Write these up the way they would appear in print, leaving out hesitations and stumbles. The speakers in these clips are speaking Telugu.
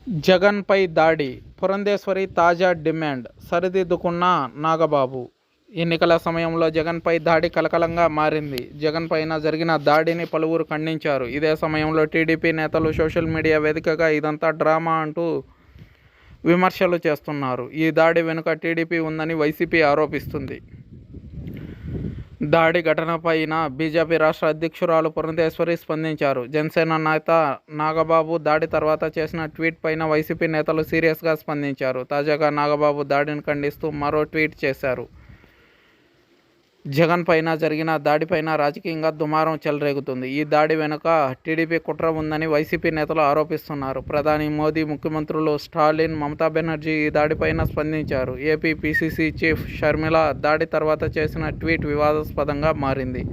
జగన్పై దాడి, పురంధేశ్వరి తాజా డిమాండ్ సరిదిద్దుకున్న నాగబాబు. ఎన్నికల సమయంలో జగన్పై దాడి కలకలంగా మారింది. జగన్ పైన జరిగిన దాడిని పలువురు ఖండించారు. ఇదే సమయంలో టీడీపీ నేతలు సోషల్ మీడియా వేదికగా ఇదంతా డ్రామా అంటూ విమర్శలు చేస్తున్నారు. ఈ దాడి వెనుక టీడీపీ ఉందని వైసీపీ ఆరోపిస్తుంది. దాడి ఘటనపైన బీజేపీ రాష్ట్ర అధ్యక్షురాలు పురంధేశ్వరి స్పందించారు. జనసేన నేత నాగబాబు దాడి తర్వాత చేసిన ట్వీట్ పైన వైసీపీ నేతలు సీరియస్గా స్పందించారు. తాజాగా నాగబాబు దాడిని ఖండిస్తూ మరో ట్వీట్ చేశారు. జగన్ పైన జరిగిన దాడిపైన రాజకీయంగా దుమారం చెలరేగుతుంది. ఈ దాడి వెనుక టీడీపీ కుట్ర ఉందని వైసీపీ నేతలు ఆరోపిస్తున్నారు. ప్రధాని మోదీ, ముఖ్యమంత్రులు స్టాలిన్, మమతా బెనర్జీ ఈ దాడిపైన స్పందించారు. ఏపీ పీసీసీ చీఫ్ షర్మిల దాడి తర్వాత చేసిన ట్వీట్ వివాదాస్పదంగా మారింది.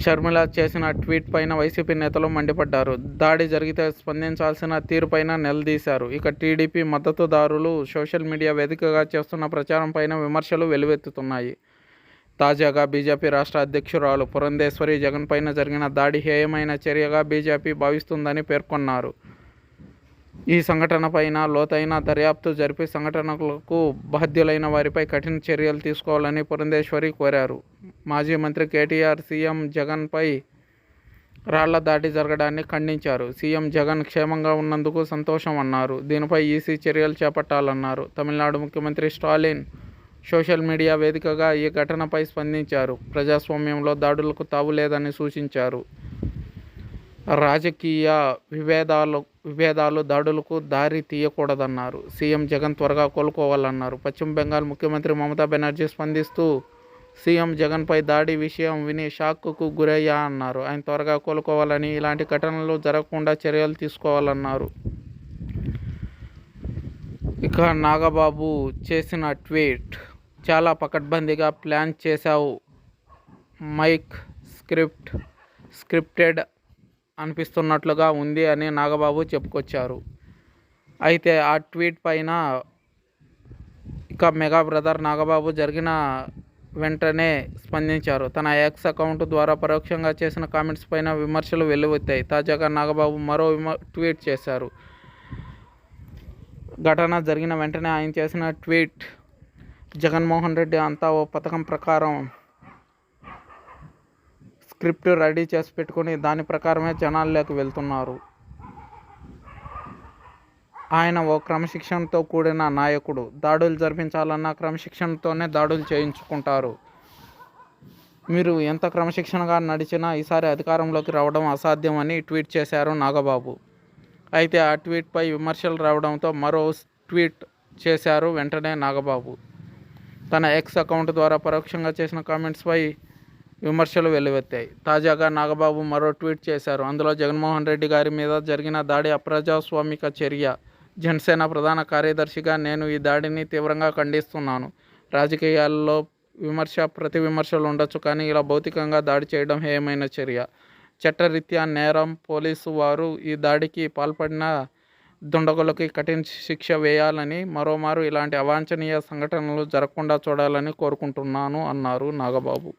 షర్మిల చేసిన ట్వీట్ పైన వైసీపీ నేతలు మండిపడ్డారు. దాడి జరిగితే స్పందించాల్సిన తీరుపైన నిలదీశారు. ఇక టీడీపీ మద్దతుదారులు సోషల్ మీడియా వేదికగా చేస్తున్న ప్రచారం పైన విమర్శలు వెల్లువెత్తుతున్నాయి. తాజాగా బీజేపీ రాష్ట్ర అధ్యక్షురాలు పురంధేశ్వరి జగన్ పైన జరిగిన దాడి హేయమైన చర్యగా బీజేపీ భావిస్తుందని పేర్కొన్నారు. ఈ సంఘటన పైన లోతైన దర్యాప్తు జరిపి సంఘటనలకు బాధ్యులైన వారిపై కఠిన చర్యలు తీసుకోవాలని పురంధేశ్వరి కోరారు. మాజీ మంత్రి కేటీఆర్ సీఎం జగన్పై రాళ్ల దాడి జరగడాన్ని ఖండించారు. సీఎం జగన్ క్షేమంగా ఉన్నందుకు సంతోషం అన్నారు. దీనిపై ఈసీ చర్యలు చేపట్టాలన్నారు. తమిళనాడు ముఖ్యమంత్రి స్టాలిన్ సోషల్ మీడియా వేదికగా ఈ ఘటనపై స్పందించారు. ప్రజాస్వామ్యంలో దాడులకు తావు లేదని సూచించారు. రాజకీయ విభేదాలు దాడులకు దారి తీయకూడదన్నారు. సీఎం జగన్ త్వరగా కోలుకోవాలన్నారు. పశ్చిమ బెంగాల్ ముఖ్యమంత్రి మమతా బెనర్జీ స్పందిస్తూ సీఎం జగన్పై దాడి విషయం విని షాక్కు గురయ్యా అన్నారు. ఆయన త్వరగా కోలుకోవాలని, ఇలాంటి ఘటనలు జరగకుండా చర్యలు తీసుకోవాలన్నారు. ఇక నాగబాబు చేసిన ట్వీట్, చాలా పకడ్బందీగా ప్లాన్ చేశావు, మైక్ స్క్రిప్టెడ్ అనిపిస్తున్నట్లుగా ఉంది అని నాగబాబు చెప్పుకొచ్చారు. అయితే ఆ ట్వీట్ పైన ఇక మెగా బ్రదర్ నాగబాబు జరిగిన వెంటనే స్పందించారు. తన ఎక్స్ అకౌంట్ ద్వారా పరోక్షంగా చేసిన కామెంట్స్ పైన విమర్శలు వెల్లువెత్తాయి. తాజాగా నాగబాబు మరో ట్వీట్ చేశారు. ఘటన జరిగిన వెంటనే ఆయన చేసిన ట్వీట్, జగన్మోహన్ రెడ్డి అంతా ఓ పథకం ప్రకారం స్క్రిప్ట్ రెడీ చేసి పెట్టుకుని దాని ప్రకారమే జనాల్లోకి వెళ్తున్నారు. ఆయన ఓ క్రమశిక్షణతో కూడిన నాయకుడు. దాడులు జరిపించాలన్న క్రమశిక్షణతోనే దాడులు చేయించుకుంటారు. మీరు ఎంత క్రమశిక్షణగా నడిచినా ఈసారి అధికారంలోకి రావడం అసాధ్యం అని ట్వీట్ చేశారు నాగబాబు. అయితే ఆ ట్వీట్పై విమర్శలు రావడంతో మరో ట్వీట్ చేశారు వెంటనే నాగబాబు. తన ఎక్స్ అకౌంట్ ద్వారా పరోక్షంగా చేసిన కామెంట్స్పై విమర్శలు వెల్లువెత్తాయి. తాజాగా నాగబాబు మరో ట్వీట్ చేశారు. అందులో జగన్మోహన్ రెడ్డి గారి మీద జరిగిన దాడి అప్రజాస్వామిక చర్య. జనసేన ప్రధాన కార్యదర్శిగా నేను ఈ దాడిని తీవ్రంగా ఖండిస్తున్నాను. రాజకీయాల్లో ప్రతి విమర్శలు ఉండొచ్చు, కానీ ఇలా భౌతికంగా దాడి చేయడం హేయమైన చర్య. చట్టరీత్యా నేరం. పోలీసు వారు ఈ దాడికి పాల్పడిన దుండగులకి కఠిన శిక్ష వేయాలని, మరోమారు ఇలాంటి అవాంఛనీయ సంఘటనలు జరగకుండా చూడాలని కోరుకుంటున్నాను అన్నారు నాగబాబు.